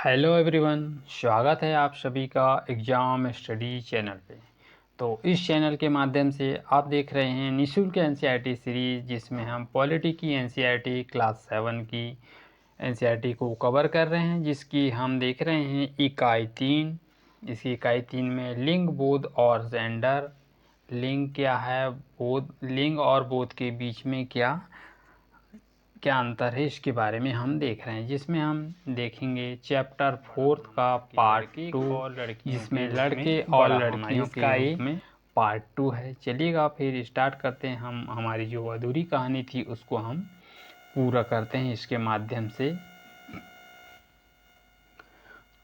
Hello everyone, स्वागत है आप सभी का एग्ज़ाम स्टडी चैनल पे। तो इस चैनल के माध्यम से आप देख रहे हैं निःशुल्क एनसीईआरटी सीरीज़, जिसमें हम पॉलिटी की एनसीईआरटी क्लास 7 की एनसीईआरटी को कवर कर रहे हैं, जिसकी हम देख रहे हैं इकाई 3। इसी इकाई 3 में लिंग, बोध और जेंडर। लिंग क्या है, बोध, लिंग और बोध के बीच में क्या क्या अंतर है, इसके बारे में हम देख रहे हैं, जिसमें हम देखेंगे चैप्टर 4 का पार्ट 2, जिसमें लड़के और लड़कियों के रूप में पार्ट 2 है। चलिएगा फिर स्टार्ट करते हैं। हम हमारी जो अधूरी कहानी थी उसको हम पूरा करते हैं इसके माध्यम से।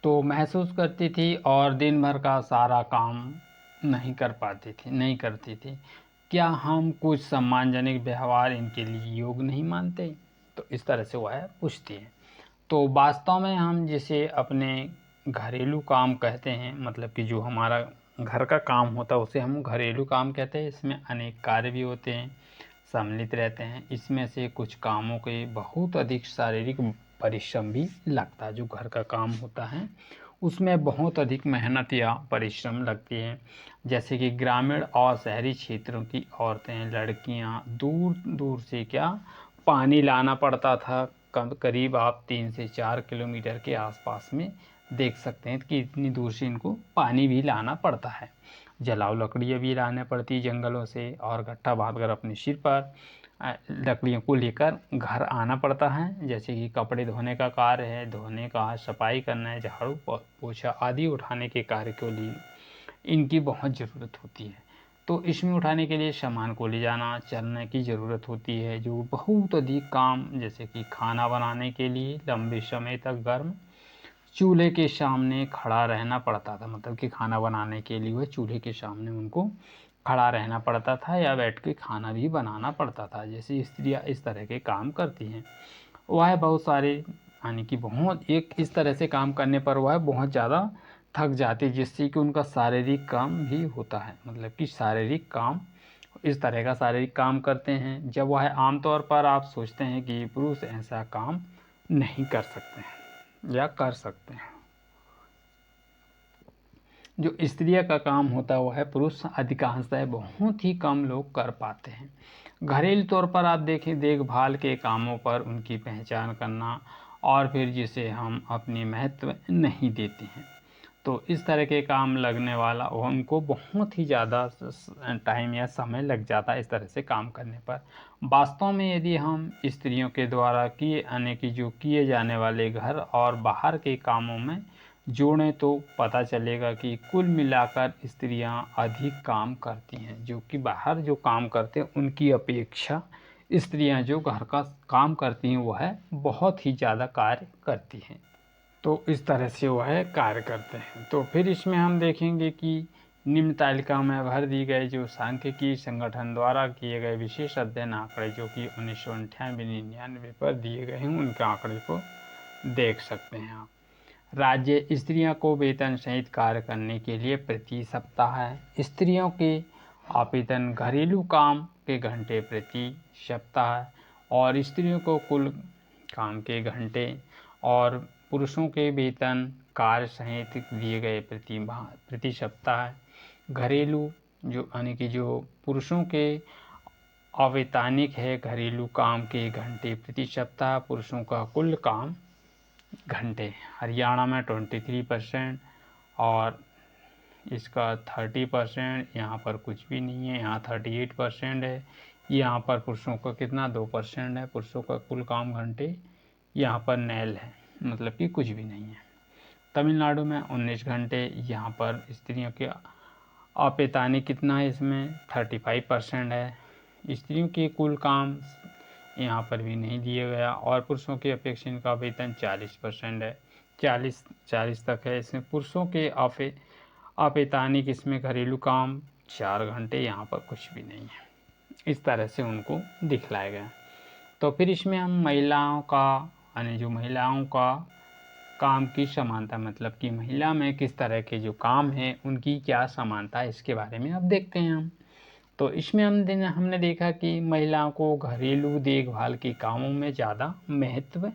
तो महसूस करती थी और दिन भर का सारा काम नहीं करती थी। क्या हम कुछ सम्मानजनक व्यवहार इनके लिए योग्य नहीं मानते? तो इस तरह से वह पूछती है। तो वास्तव में हम जिसे अपने घरेलू काम कहते हैं, मतलब कि जो हमारा घर का काम होता है उसे हम घरेलू काम कहते हैं। इसमें अनेक कार्य भी होते हैं, सम्मिलित रहते हैं। इसमें से कुछ कामों के बहुत अधिक शारीरिक परिश्रम भी लगता है। जो घर का काम होता है उसमें बहुत अधिक मेहनत या परिश्रम लगती है। जैसे कि ग्रामीण और शहरी क्षेत्रों की औरतें, लड़कियां दूर दूर से क्या पानी लाना पड़ता था। करीब आप 3 से 4 किलोमीटर के आसपास में देख सकते हैं कि इतनी दूर से इनको पानी भी लाना पड़ता है। जलाऊ लकड़ियाँ भी लाना पड़ती जंगलों से, और गट्ठा बांध कर अपने सिर पर लकड़ियों को लेकर घर आना पड़ता है। जैसे कि कपड़े धोने का कार्य है, धोने का, सफाई करना है, झाड़ू पोछा आदि उठाने के कार्य के लिए इनकी बहुत ज़रूरत होती है। तो इसमें उठाने के लिए सामान को ले जाना, चलने की ज़रूरत होती है, जो बहुत अधिक काम। जैसे कि खाना बनाने के लिए लंबे समय तक गर्म चूल्हे के सामने खड़ा रहना पड़ता था। मतलब कि खाना बनाने के लिए वह चूल्हे के सामने उनको खड़ा रहना पड़ता था, या बैठ के खाना भी बनाना पड़ता था। जैसे स्त्रियाँ इस तरह के काम करती हैं, वह बहुत सारे, यानी कि बहुत एक इस तरह से काम करने पर वह बहुत ज़्यादा थक जाती, जिससे कि उनका शारीरिक काम भी होता है। मतलब कि शारीरिक काम, इस तरह का शारीरिक काम करते हैं जब वह आमतौर पर आप सोचते हैं कि पुरुष ऐसा काम नहीं कर सकते हैं या कर सकते हैं। जो स्त्रियों का काम होता है वह पुरुष अधिकांशतः बहुत ही कम लोग कर पाते हैं। घरेलू तौर पर आप देखें, देखभाल के कामों पर उनकी पहचान करना, और फिर जिसे हम अपनी महत्व नहीं देते हैं। तो इस तरह के काम लगने वाला उनको बहुत ही ज़्यादा टाइम या समय लग जाता है इस तरह से काम करने पर। वास्तव में यदि हम स्त्रियों के द्वारा किए जाने वाले घर और बाहर के कामों में जोड़ें तो पता चलेगा कि कुल मिलाकर स्त्रियां अधिक काम करती हैं। जो कि बाहर जो काम करते हैं उनकी अपेक्षा स्त्रियां जो घर का काम करती हैं वह बहुत ही ज़्यादा कार्य करती हैं। तो इस तरह से वह कार्य करते हैं। तो फिर इसमें हम देखेंगे कि निम्न तालिका में भर दी गई जो सांख्यिकी संगठन द्वारा किए गए विशेष अध्ययन आंकड़े, जो कि 1998-99 पर दिए गए हैं, उनके आंकड़े को देख सकते हैं आप। राज्य स्त्रियों को वेतन सहित कार्य करने के लिए प्रति सप्ताह है। स्त्रियों के आवेदन घरेलू काम के घंटे प्रति सप्ताह, और स्त्रियों को कुल काम के घंटे, और पुरुषों के वेतन कार्य सहित दिए गए प्रति सप्ताह। घरेलू जो यानी कि जो पुरुषों के अवैतनिक है घरेलू काम के घंटे प्रति सप्ताह, पुरुषों का कुल काम घंटे। हरियाणा में 23%, और इसका 30%, यहाँ पर कुछ भी नहीं है, यहाँ 38% है। यहाँ पर पुरुषों का कितना 2% है, पुरुषों का कुल काम घंटे यहाँ पर नैल है, मतलब कि कुछ भी नहीं है। तमिलनाडु में 19 घंटे, यहाँ पर स्त्रियों के अपेतानिक कितना है, इसमें 35% है। स्त्रियों के कुल काम यहाँ पर भी नहीं दिया गया, और पुरुषों की अपेक्षा इनका वेतन 40% है, 40 तक है। इसमें पुरुषों के अपेतानिक इसमें घरेलू काम 4 घंटे, यहाँ पर कुछ भी नहीं है। इस तरह से उनको दिखलाया गया। तो फिर इसमें हम महिलाओं का, यानी जो महिलाओं का काम की समानता, मतलब कि महिला में किस तरह के जो काम हैं उनकी क्या समानता है, इसके बारे में अब देखते हैं हम। तो इसमें हमने देखा कि महिलाओं को घरेलू देखभाल के कामों में ज़्यादा महत्व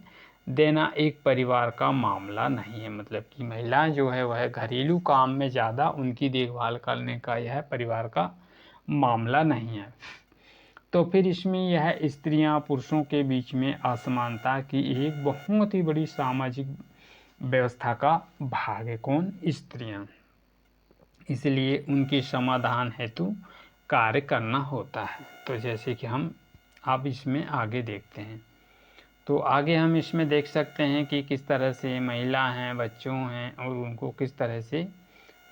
देना एक परिवार का मामला नहीं है। मतलब कि महिलाएं जो है वह घरेलू काम में ज़्यादा उनकी देखभाल करने का यह परिवार का मामला नहीं है। तो फिर इसमें यह स्त्रियां पुरुषों के बीच में असमानता की एक बहुत ही बड़ी सामाजिक व्यवस्था का भाग है। कौन? स्त्रियां। इसलिए उनके समाधान हेतु कार्य करना होता है। तो जैसे कि हम अब इसमें आगे देखते हैं, तो आगे हम इसमें देख सकते हैं कि किस तरह से महिला हैं, बच्चों हैं और उनको किस तरह से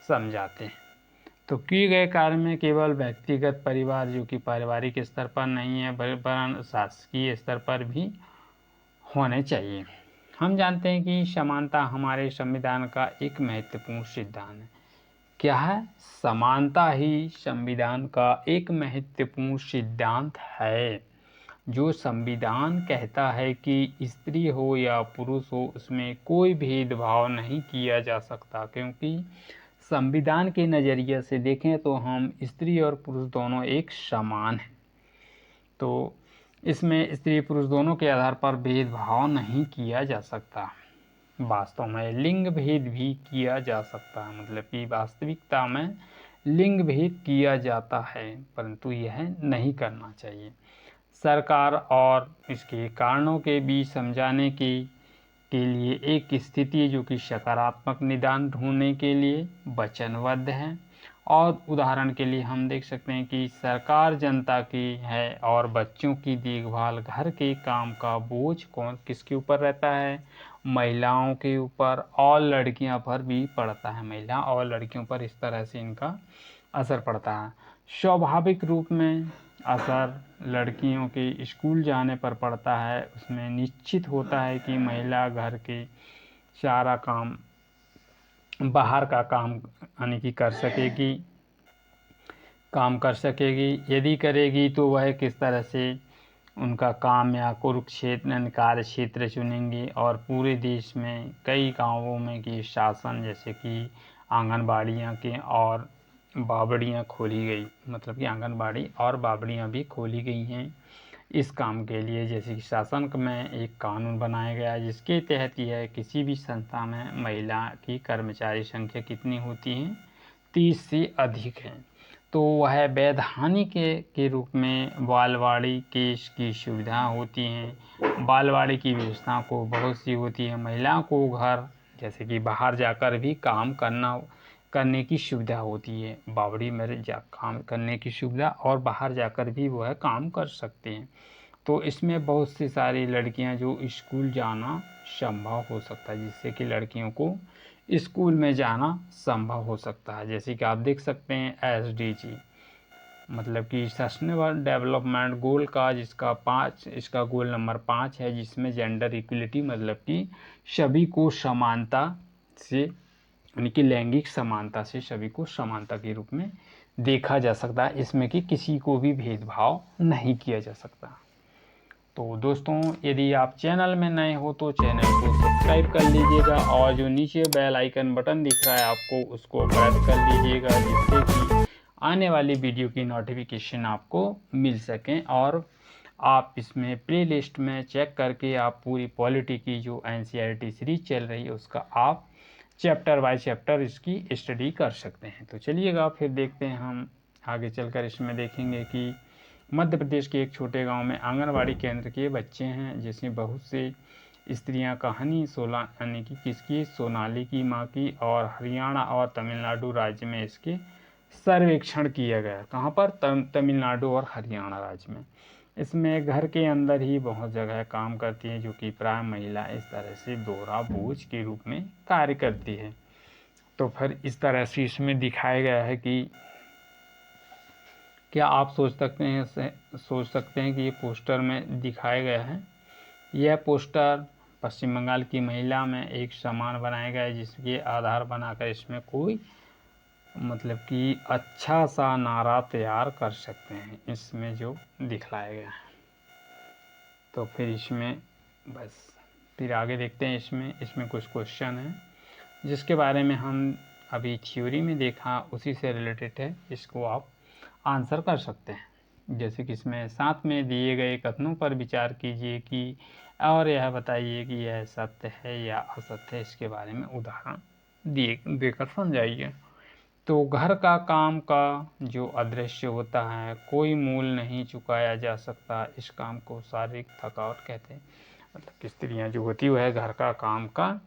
समझाते हैं। तो किए गए कार्य में केवल व्यक्तिगत परिवार जो कि पारिवारिक स्तर पर नहीं है वरन शासकीय स्तर पर भी होने चाहिए। हम जानते हैं कि समानता हमारे संविधान का एक महत्वपूर्ण सिद्धांत है। क्या है? समानता ही संविधान का एक महत्वपूर्ण सिद्धांत है। जो संविधान कहता है कि स्त्री हो या पुरुष हो उसमें कोई भेदभाव नहीं किया जा सकता, क्योंकि संविधान के नज़रिए से देखें तो हम स्त्री और पुरुष दोनों एक समान हैं। तो इसमें स्त्री पुरुष दोनों के आधार पर भेदभाव नहीं किया जा सकता। वास्तव में लिंग भेद भी किया जा सकता है, मतलब कि वास्तविकता में लिंग भेद किया जाता है, परंतु यह नहीं करना चाहिए। सरकार और इसके कारणों के बीच समझाने के लिए एक स्थिति जो कि सकारात्मक निदान ढूंढने के लिए वचनबद्ध है। और उदाहरण के लिए हम देख सकते हैं कि सरकार जनता की है और बच्चों की देखभाल, घर के काम का बोझ कौन किसके ऊपर रहता है? महिलाओं के ऊपर और लड़कियों पर भी पड़ता है। महिला और लड़कियों पर इस तरह से इनका असर पड़ता है। स्वाभाविक रूप में असर लड़कियों के स्कूल जाने पर पड़ता है। उसमें निश्चित होता है कि महिला घर के सारा काम, बाहर का काम यानी कि काम कर सकेगी। यदि करेगी तो वह किस तरह से उनका काम या कुरुक्षेत्र कार्य क्षेत्र चुनेंगे। और पूरे देश में कई गांवों में कि शासन जैसे कि आंगनबाड़ियाँ के और बावड़ियाँ खोली गई, मतलब कि आंगनबाड़ी और बावड़ियाँ भी खोली गई हैं इस काम के लिए। जैसे कि शासन में एक कानून बनाया गया जिसके तहत यह किसी भी संस्था में महिला की कर्मचारी संख्या कितनी होती है? 30 से अधिक है, तो वह वैधानिक के रूप में बालवाड़ी केस की सुविधा होती है। बालवाड़ी की व्यवस्था को बहुत सी होती है। महिलाओं को घर जैसे कि बाहर जाकर भी काम करने की सुविधा होती है। बावड़ी में काम करने की सुविधा और बाहर जाकर भी वह काम कर सकते हैं। तो इसमें बहुत सी सारी लड़कियां जो स्कूल जाना संभव हो सकता है, जिससे कि लड़कियों को स्कूल में जाना संभव हो सकता है। जैसे कि आप देख सकते हैं SDG, मतलब कि सस्टेनेबल डेवलपमेंट गोल का इसका गोल नंबर 5 है, जिसमें जेंडर इक्वलिटी मतलब कि सभी को समानता से यानी कि लैंगिक समानता से सभी को समानता के रूप में देखा जा सकता है। इसमें कि किसी को भी भेदभाव नहीं किया जा सकता। तो दोस्तों, यदि आप चैनल में नए हो तो चैनल को सब्सक्राइब कर लीजिएगा और जो नीचे बेल आइकन बटन दिख रहा है आपको उसको प्रेस कर लीजिएगा, जिससे कि आने वाली वीडियो की नोटिफिकेशन आपको मिल सकें। और आप इसमें प्लेलिस्ट में चेक करके आप पूरी पॉलिटी की जो NCERT सीरीज चल रही है उसका आप चैप्टर बाय चैप्टर इसकी स्टडी कर सकते हैं। तो चलिएगा फिर देखते हैं, हम आगे चलकर इसमें देखेंगे कि मध्य प्रदेश के एक छोटे गांव में आंगनवाड़ी केंद्र के बच्चे हैं, जिसमें बहुत से स्त्रियां कहानी यानी कि किसकी? सोनाली की माँ की। और हरियाणा और तमिलनाडु राज्य में इसके सर्वेक्षण किया गया। कहाँ पर? तमिलनाडु और हरियाणा राज्य में। इसमें घर के अंदर ही बहुत जगह काम करती है, जो कि प्राय महिला इस तरह से दोहरा बोझ के रूप में कार्य करती है। तो फिर इस तरह से इसमें दिखाया गया है कि क्या आप सोच सकते हैं कि ये पोस्टर में दिखाया गया है। यह पोस्टर पश्चिम बंगाल की महिला में एक सामान बनाया गया है, जिसके आधार बनाकर इसमें कोई मतलब कि अच्छा सा नारा तैयार कर सकते हैं, इसमें जो दिखलाया गया है। तो फिर इसमें बस फिर आगे देखते हैं। इसमें कुछ क्वेश्चन है जिसके बारे में हम अभी थ्योरी में देखा, उसी से रिलेटेड है, इसको आप आंसर कर सकते हैं। जैसे कि इसमें साथ में दिए गए कथनों पर विचार कीजिए कि और यह बताइए कि यह सत्य है या असत्य है, इसके बारे में उदाहरण देकर समझाइए। तो घर का काम का जो अदृश्य होता है, कोई मूल नहीं चुकाया जा सकता, इस काम को शारीरिक थकावट कहते हैं। मतलब कि स्त्रियाँ जो होती है वह घर का काम का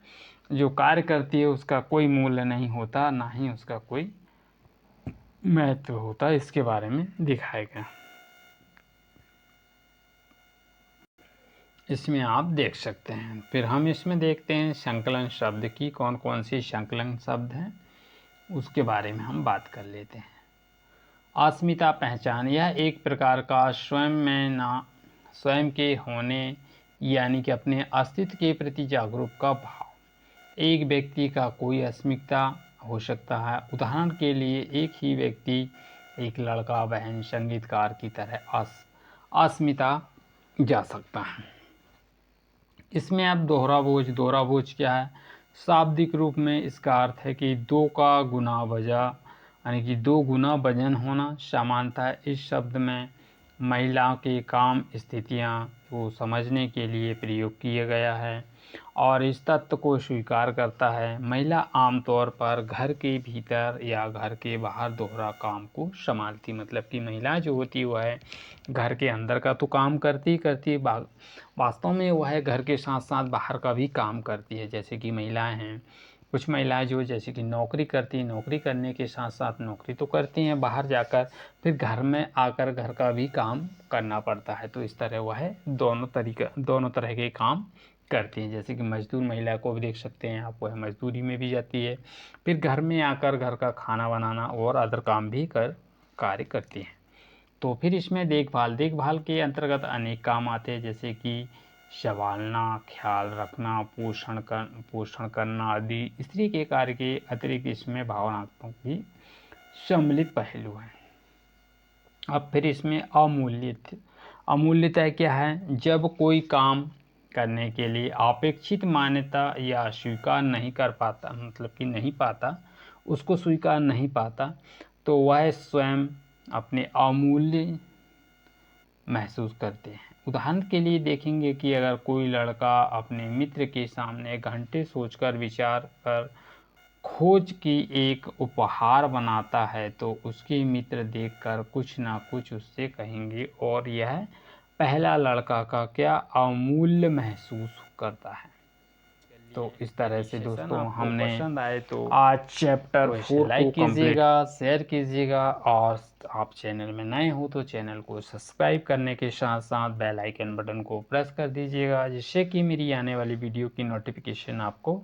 जो कार्य करती है उसका कोई मूल्य नहीं होता, ना ही उसका कोई महत्व होता, इसके बारे में दिखाया गया। इसमें आप देख सकते हैं। फिर हम इसमें देखते हैं संकलन शब्द की कौन कौन सी संकलन शब्द हैं, उसके बारे में हम बात कर लेते हैं। अस्मिता पहचान, यह एक प्रकार का स्वयं के होने यानी कि अपने अस्तित्व के प्रति जागरूक का भाव। एक व्यक्ति का कोई अस्मिता हो सकता है। उदाहरण के लिए एक ही व्यक्ति, एक लड़का, बहन, संगीतकार की तरह अस्मिता जा सकता है। इसमें अब दोहरा बोझ क्या है? शाब्दिक रूप में इसका अर्थ है कि दो का गुना वजह, यानी कि 2 गुना वजन होना। सामान्यतः इस शब्द में महिला के काम स्थितियां को समझने के लिए प्रयोग किया गया है और इस तत्व को स्वीकार करता है। महिला आमतौर पर घर के भीतर या घर के बाहर दोहरा काम को संभालती, मतलब कि महिला जो होती है वह घर के अंदर का तो काम करती वास्तव में वह घर के साथ साथ बाहर का भी काम करती है। जैसे कि महिलाएं हैं, कुछ महिलाएं जो जैसे कि नौकरी करती हैं, नौकरी करने के साथ साथ नौकरी तो करती हैं बाहर जाकर, फिर घर में आकर घर का भी काम करना पड़ता है। तो इस तरह वह दोनों तरह के काम करती हैं। जैसे कि मजदूर महिला को भी देख सकते हैं आप, वह मजदूरी में भी जाती है, फिर घर में आकर घर का खाना बनाना और अदर काम भी कार्य करती हैं। तो फिर इसमें देखभाल के अंतर्गत अनेक काम आते हैं, जैसे कि संभालना, ख्याल रखना, पोषण करना आदि। स्त्री के कार्य के अतिरिक्त इसमें भावनात्मक भी सम्मिलित पहलू हैं। अब फिर इसमें अमूल्यता क्या है? जब कोई काम करने के लिए अपेक्षित मान्यता या स्वीकार नहीं कर पाता, मतलब कि नहीं पाता, उसको स्वीकार नहीं पाता, तो वह स्वयं अपने अमूल्य महसूस करते हैं। उदाहरण के लिए देखेंगे कि अगर कोई लड़का अपने मित्र के सामने घंटे सोचकर विचार कर खोज की एक उपहार बनाता है तो उसके मित्र देखकर कुछ ना कुछ उससे कहेंगे और यह पहला लड़का का क्या अमूल्य महसूस करता है। तो इस तरह से दोस्तों हमने पसंद आए तो आज चैप्टर 4 लाइक कीजिएगा, शेयर कीजिएगा और आप चैनल में नए हो तो चैनल को सब्सक्राइब करने के साथ साथ बेल आइकन बटन को प्रेस कर दीजिएगा, जिससे कि मेरी आने वाली वीडियो की नोटिफिकेशन आपको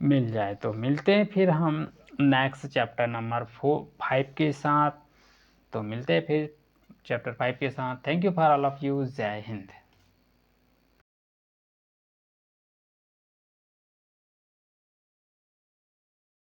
मिल जाए। तो मिलते हैं फिर हम नेक्स्ट चैप्टर नंबर 5 के साथ। तो मिलते हैं फिर चैप्टर 5 के साथ। Thank you for all of you. जय हिंद।